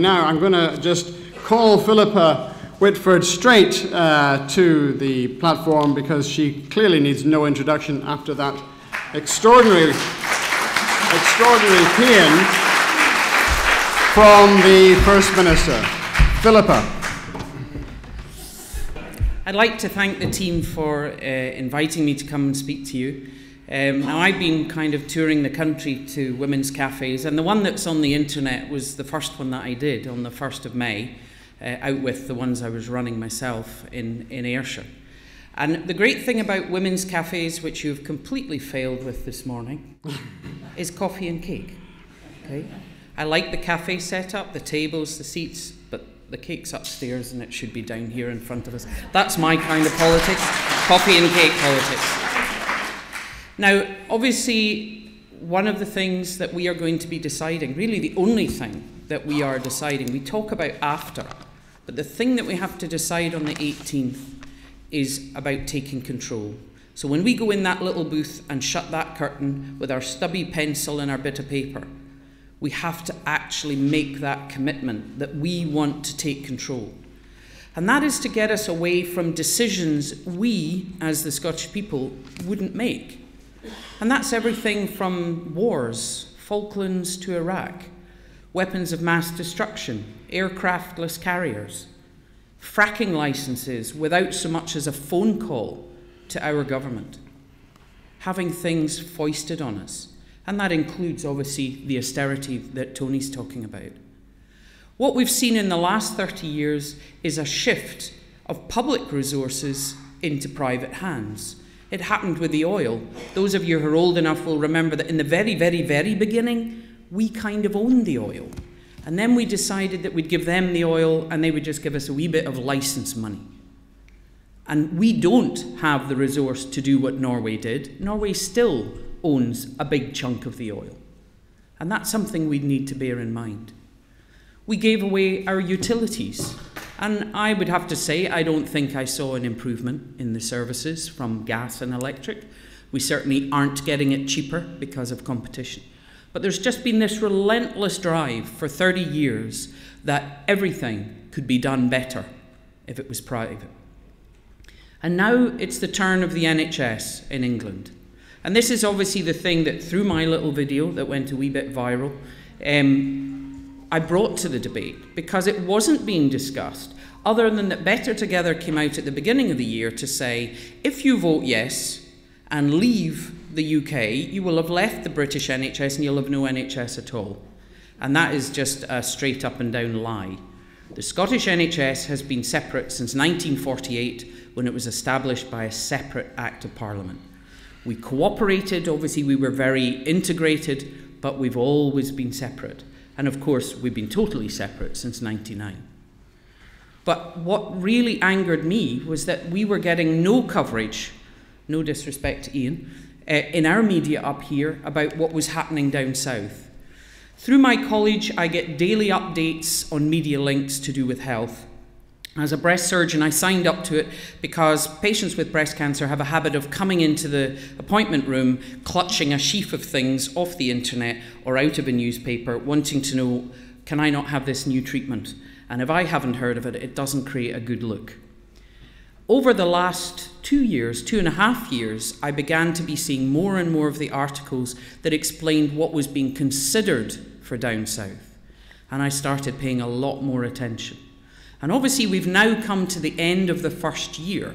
I'm going to just call Philippa Whitford straight to the platform, because she clearly needs no introduction after that extraordinary paean from the First Minister. Philippa. I'd like to thank the team for inviting me to come and speak to you. Now, I've been kind of touring the country to women's cafes, and the one that's on the internet was the first one that I did on the 1st of May, out with the ones I was running myself in Ayrshire. And the great thing about women's cafes, which you've completely failed with this morning, is coffee and cake. Okay? I like the cafe setup, the tables, the seats, but the cake's upstairs and it should be down here in front of us. That's my kind of politics, coffee and cake politics. Now, obviously, one of the things that we are going to be deciding, really the only thing that we are deciding, we talk about after, but the thing that we have to decide on the 18th is about taking control. So when we go in that little booth and shut that curtain with our stubby pencil and our bit of paper, we have to actually make that commitment that we want to take control. And that is to get us away from decisions we, as the Scottish people, wouldn't make. And that's everything from wars, Falklands to Iraq, weapons of mass destruction, aircraftless carriers, fracking licenses without so much as a phone call to our government, having things foisted on us. And that includes, obviously, the austerity that Tony's talking about. What we've seen in the last 30 years is a shift of public resources into private hands. It happened with the oil. Those of you who are old enough will remember that in the very, very, very beginning, we kind of owned the oil. And then we decided that we'd give them the oil and they would just give us a wee bit of license money. And we don't have the resource to do what Norway did. Norway still owns a big chunk of the oil. And that's something we need to bear in mind. We gave away our utilities. And I would have to say, I don't think I saw an improvement in the services from gas and electric. We certainly aren't getting it cheaper because of competition. But there's just been this relentless drive for 30 years that everything could be done better if it was private. And now it's the turn of the NHS in England. And this is obviously the thing that, through my little video that went a wee bit viral, I brought to the debate, because it wasn't being discussed, other than that Better Together came out at the beginning of the year to say, if you vote yes and leave the UK, you will have left the British NHS and you'll have no NHS at all. And that is just a straight up and down lie. The Scottish NHS has been separate since 1948, when it was established by a separate Act of Parliament. We cooperated, obviously we were very integrated, but we've always been separate. And of course, we've been totally separate since '99. But what really angered me was that we were getting no coverage, no disrespect to Ian, in our media up here about what was happening down south. Through my college, I get daily updates on media links to do with health. As a breast surgeon, I signed up to it because patients with breast cancer have a habit of coming into the appointment room, clutching a sheaf of things off the internet or out of a newspaper, wanting to know, can I not have this new treatment? And if I haven't heard of it, it doesn't create a good look. Over the last 2 years, 2.5 years, I began to be seeing more and more of the articles that explained what was being considered for down south. And I started paying a lot more attention. And obviously we've now come to the end of the first year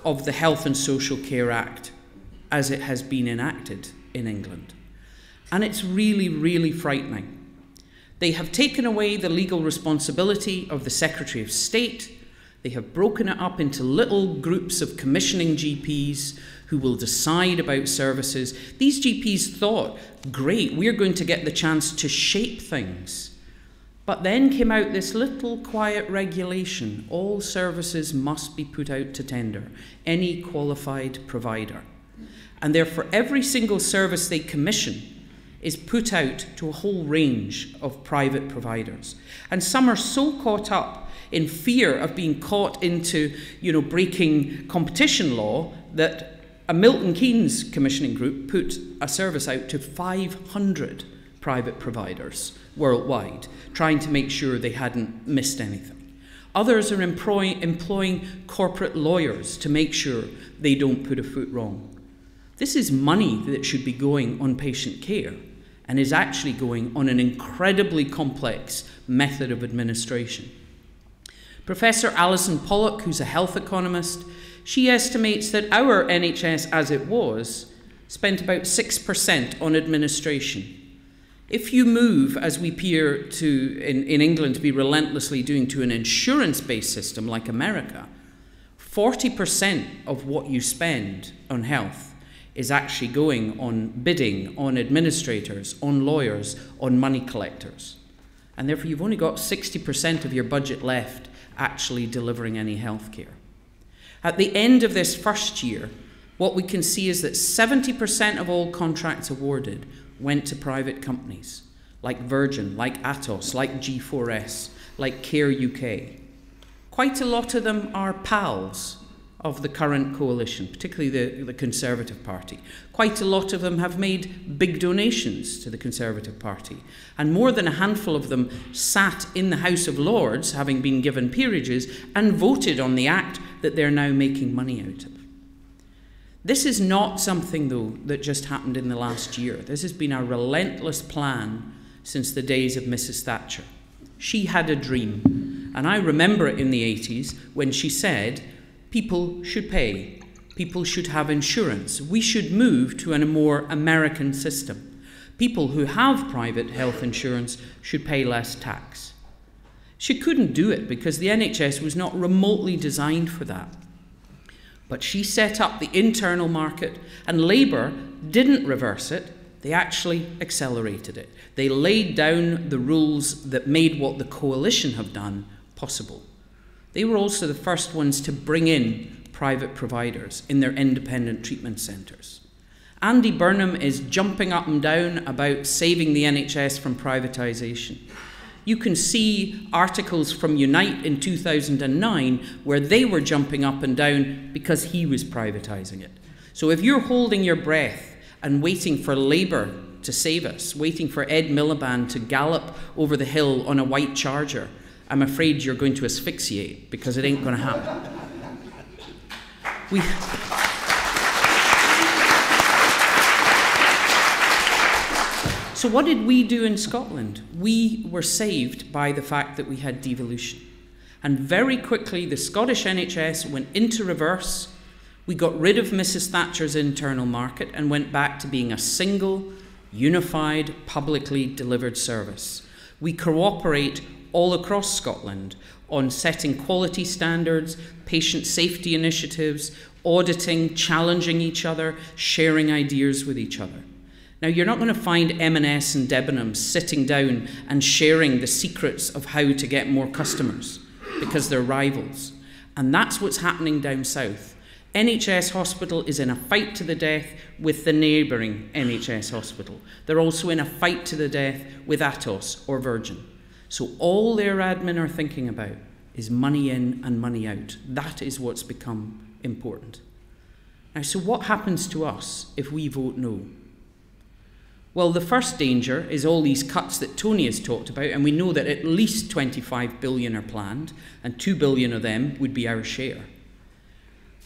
of the Health and Social Care Act as it has been enacted in England. And it's really, really frightening. They have taken away the legal responsibility of the Secretary of State. They have broken it up into little groups of commissioning GPs who will decide about services. These GPs thought, great, we're going to get the chance to shape things. But then came out this little quiet regulation. All services must be put out to tender, any qualified provider. And therefore, every single service they commission is put out to a whole range of private providers. And some are so caught up in fear of being caught into, breaking competition law that a Milton Keynes commissioning group put a service out to 500 private providers worldwide, trying to make sure they hadn't missed anything. Others are employing corporate lawyers to make sure they don't put a foot wrong. This is money that should be going on patient care and is actually going on an incredibly complex method of administration. Professor Alison Pollock, who's a health economist, she estimates that our NHS, as it was, spent about 6% on administration. If you move, as we appear to in England to be relentlessly doing, to an insurance-based system like America, 40% of what you spend on health is actually going on bidding, on administrators, on lawyers, on money collectors. And therefore you've only got 60% of your budget left actually delivering any health care. At the end of this first year, what we can see is that 70% of all contracts awarded went to private companies, like Virgin, like Atos, like G4S, like Care UK. Quite a lot of them are pals of the current coalition, particularly the Conservative Party. Quite a lot of them have made big donations to the Conservative Party, and more than a handful of them sat in the House of Lords, having been given peerages, and voted on the act that they're now making money out of. This is not something, though, that just happened in the last year. This has been a relentless plan since the days of Mrs. Thatcher. She had a dream, and I remember it in the 80s when she said, people should pay, people should have insurance, we should move to a more American system. People who have private health insurance should pay less tax. She couldn't do it because the NHS was not remotely designed for that. But she set up the internal market, and Labour didn't reverse it, they actually accelerated it. They laid down the rules that made what the coalition have done possible. They were also the first ones to bring in private providers in their independent treatment centres. Andy Burnham is jumping up and down about saving the NHS from privatisation. You can see articles from Unite in 2009 where they were jumping up and down because he was privatising it. So if you're holding your breath and waiting for Labour to save us, waiting for Ed Miliband to gallop over the hill on a white charger, I'm afraid you're going to asphyxiate because it ain't going to happen. So what did we do in Scotland? We were saved by the fact that we had devolution. And very quickly, the Scottish NHS went into reverse. We got rid of Mrs. Thatcher's internal market and went back to being a single, unified, publicly delivered service. We cooperate all across Scotland on setting quality standards, patient safety initiatives, auditing, challenging each other, sharing ideas with each other. Now, you're not going to find M&S and Debenhams sitting down and sharing the secrets of how to get more customers because they're rivals. And that's what's happening down south. NHS Hospital is in a fight to the death with the neighbouring NHS Hospital. They're also in a fight to the death with Atos or Virgin. So all their admin are thinking about is money in and money out. That is what's become important. Now, so what happens to us if we vote no? Well, the first danger is all these cuts that Tony has talked about, and we know that at least 25 billion are planned, and 2 billion of them would be our share.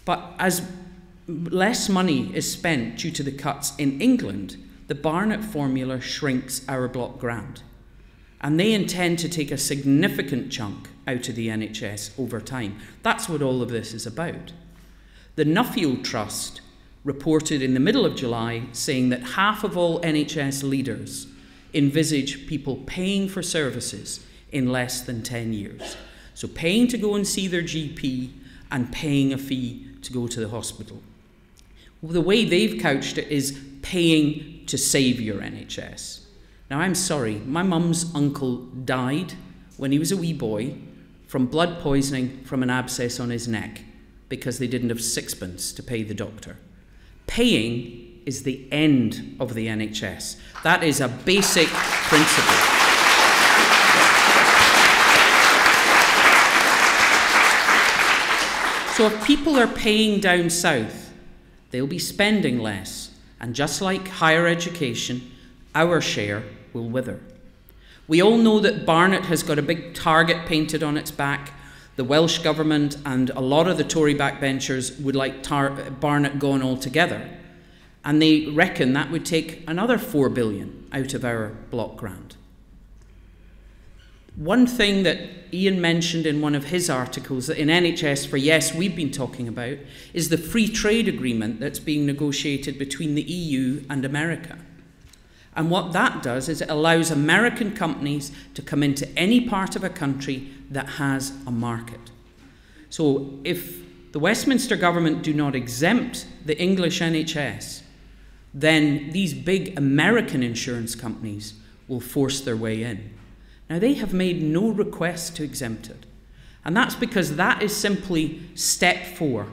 But as less money is spent due to the cuts in England, the Barnett formula shrinks our block grant. And they intend to take a significant chunk out of the NHS over time. That's what all of this is about. The Nuffield Trust reported in the middle of July saying that half of all NHS leaders envisage people paying for services in less than 10 years. So paying to go and see their GP and paying a fee to go to the hospital. Well, the way they've couched it is paying to save your NHS. Now, I'm sorry, my mum's uncle died when he was a wee boy from blood poisoning from an abscess on his neck because they didn't have sixpence to pay the doctor. Paying is the end of the NHS. That is a basic principle. So if people are paying down south, they'll be spending less. And just like higher education, our share will wither. We all know that Barnett has got a big target painted on its back. The Welsh Government and a lot of the Tory backbenchers would like Barnett gone altogether. And they reckon that would take another $4 billion out of our block grant. One thing that Ian mentioned in one of his articles that in NHS for Yes we've been talking about is the free trade agreement that's being negotiated between the EU and America. And what that does is it allows American companies to come into any part of a country that has a market. So if the Westminster government do not exempt the English NHS, then these big American insurance companies will force their way in. Now, they have made no request to exempt it. And that's because that is simply step 4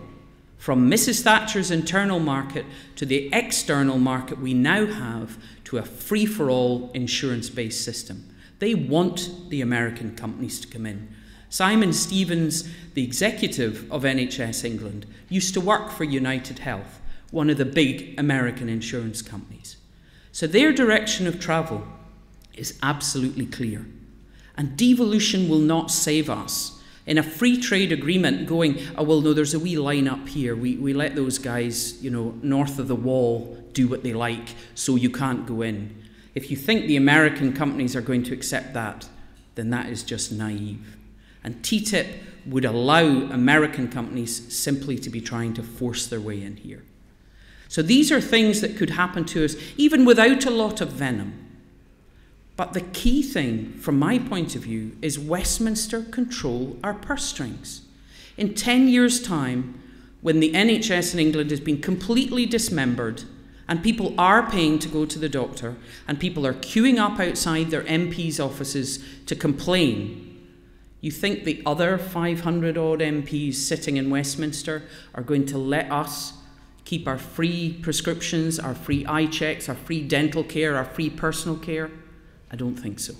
from Mrs. Thatcher's internal market to the external market we now have to a free-for-all insurance-based system. They want the American companies to come in. Simon Stevens, the executive of NHS England, used to work for United Health, one of the big American insurance companies. So their direction of travel is absolutely clear. And devolution will not save us. In a free trade agreement going, oh, well, no, there's a wee line up here. We let those guys, north of the wall do what they like, so you can't go in. If you think the American companies are going to accept that, then that is just naive. And TTIP would allow American companies simply to be trying to force their way in here. So these are things that could happen to us even without a lot of venom. But the key thing, from my point of view, is Westminster control our purse strings. In 10 years' time, when the NHS in England has been completely dismembered and people are paying to go to the doctor and people are queuing up outside their MPs' offices to complain, you think the other 500-odd MPs sitting in Westminster are going to let us keep our free prescriptions, our free eye checks, our free dental care, our free personal care? I don't think so.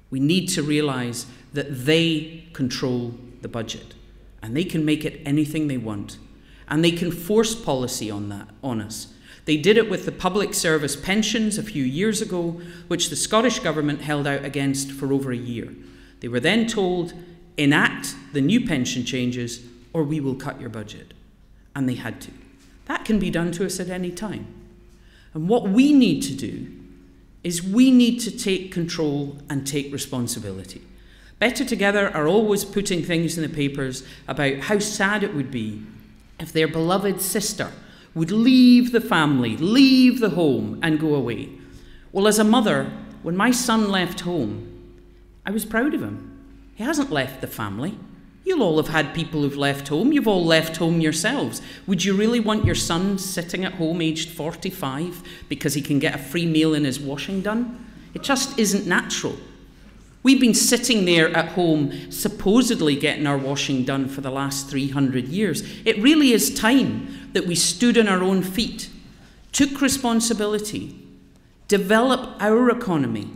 We need to realise that they control the budget and they can make it anything they want and they can force policy on us. They did it with the public service pensions a few years ago, which the Scottish Government held out against for over a year. They were then told, enact the new pension changes or we will cut your budget. And they had to. That can be done to us at any time. And what we need to do is we need to take control and take responsibility. Better Together are always putting things in the papers about how sad it would be if their beloved sister would leave the family, leave the home and go away. Well, as a mother, when my son left home, I was proud of him. He hasn't left the family. You'll all have had people who've left home. You've all left home yourselves. Would you really want your son sitting at home aged 45 because he can get a free meal and his washing done? It just isn't natural. We've been sitting there at home supposedly getting our washing done for the last 300 years. It really is time that we stood on our own feet, took responsibility, develop our economy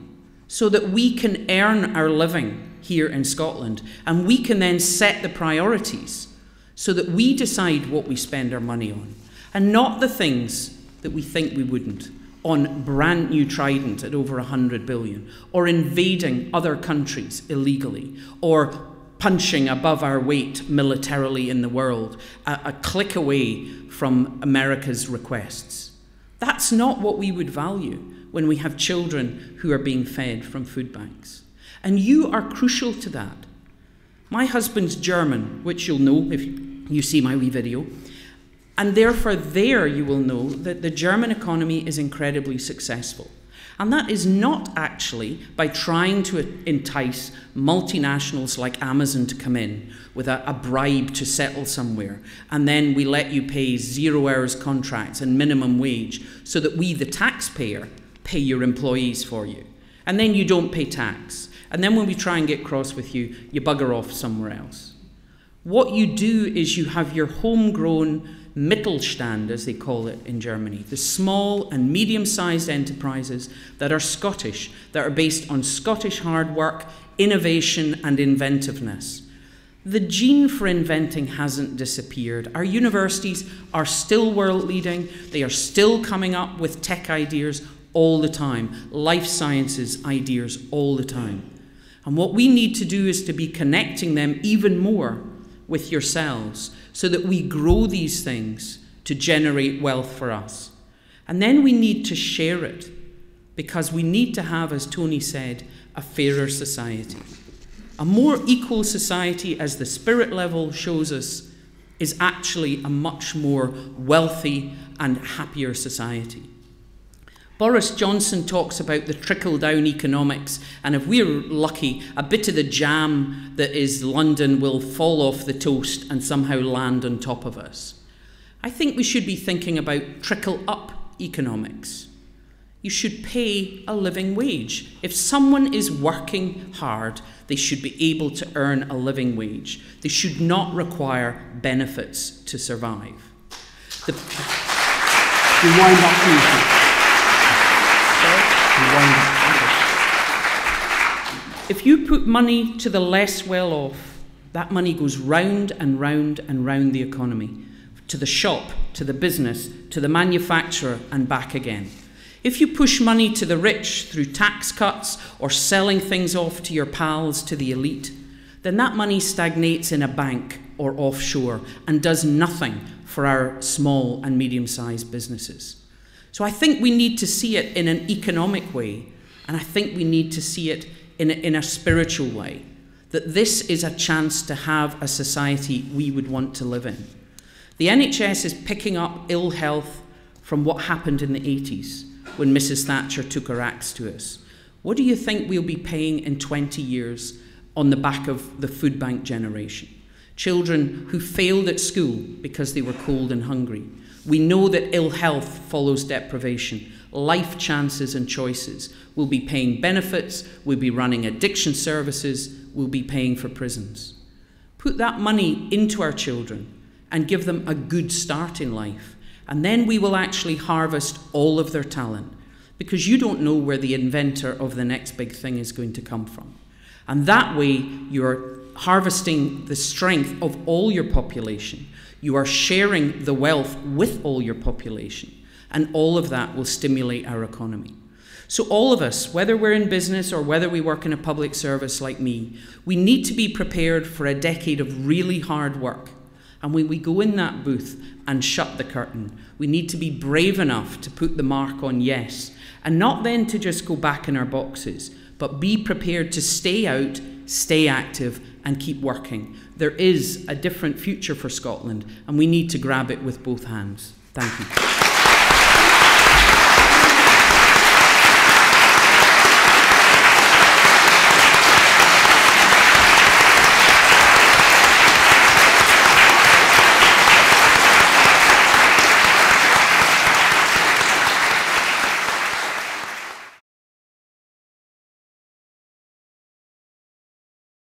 so that we can earn our living here in Scotland, and we can then set the priorities so that we decide what we spend our money on, and not the things that we think we wouldn't, on brand new Trident at over 100 billion, or invading other countries illegally, or punching above our weight militarily in the world, a click away from America's requests. That's not what we would value when we have children who are being fed from food banks. And you are crucial to that. My husband's German, which you'll know if you see my wee video, and therefore there you will know that the German economy is incredibly successful. And that is not actually by trying to entice multinationals like Amazon to come in with a bribe to settle somewhere, and then we let you pay 0 hours contracts and minimum wage so that we, the taxpayer, pay your employees for you. And then you don't pay tax. And then when we try and get cross with you, you bugger off somewhere else. What you do is you have your homegrown Mittelstand, as they call it in Germany, the small and medium-sized enterprises that are Scottish, that are based on Scottish hard work, innovation and inventiveness. The gene for inventing hasn't disappeared. Our universities are still world-leading. They are still coming up with tech ideas all the time, life sciences ideas all the time. And what we need to do is to be connecting them even more with yourselves so that we grow these things to generate wealth for us. And then we need to share it, because we need to have, as Tony said, a fairer society. A more equal society, as the spirit level shows us, is actually a much more wealthy and happier society. Boris Johnson talks about the trickle-down economics, and if we're lucky, a bit of the jam that is London will fall off the toast and somehow land on top of us. I think we should be thinking about trickle-up economics. You should pay a living wage. If someone is working hard, they should be able to earn a living wage. They should not require benefits to survive. If you put money to the less well off, that money goes round and round and round the economy, to the shop, to the business, to the manufacturer and back again. If you push money to the rich through tax cuts or selling things off to your pals, to the elite, then that money stagnates in a bank or offshore and does nothing for our small and medium-sized businesses. So I think we need to see it in an economic way, and I think we need to see it in a spiritual way, that this is a chance to have a society we would want to live in. The NHS is picking up ill health from what happened in the 80s when Mrs. Thatcher took her axe to us. What do you think we'll be paying in 20 years on the back of the food bank generation? Children who failed at school because they were cold and hungry. We know that ill health follows deprivation. Life chances and choices. We'll be paying benefits, we'll be running addiction services, we'll be paying for prisons. Put that money into our children and give them a good start in life. And then we will actually harvest all of their talent, because you don't know where the inventor of the next big thing is going to come from. And that way, you're harvesting the strength of all your population. You are sharing the wealth with all your population. And all of that will stimulate our economy. So all of us, whether we're in business or whether we work in a public service like me, we need to be prepared for a decade of really hard work. And when we go in that booth and shut the curtain, we need to be brave enough to put the mark on yes, and not then to just go back in our boxes, but be prepared to stay out, stay active, and keep working. There is a different future for Scotland, and we need to grab it with both hands. Thank you.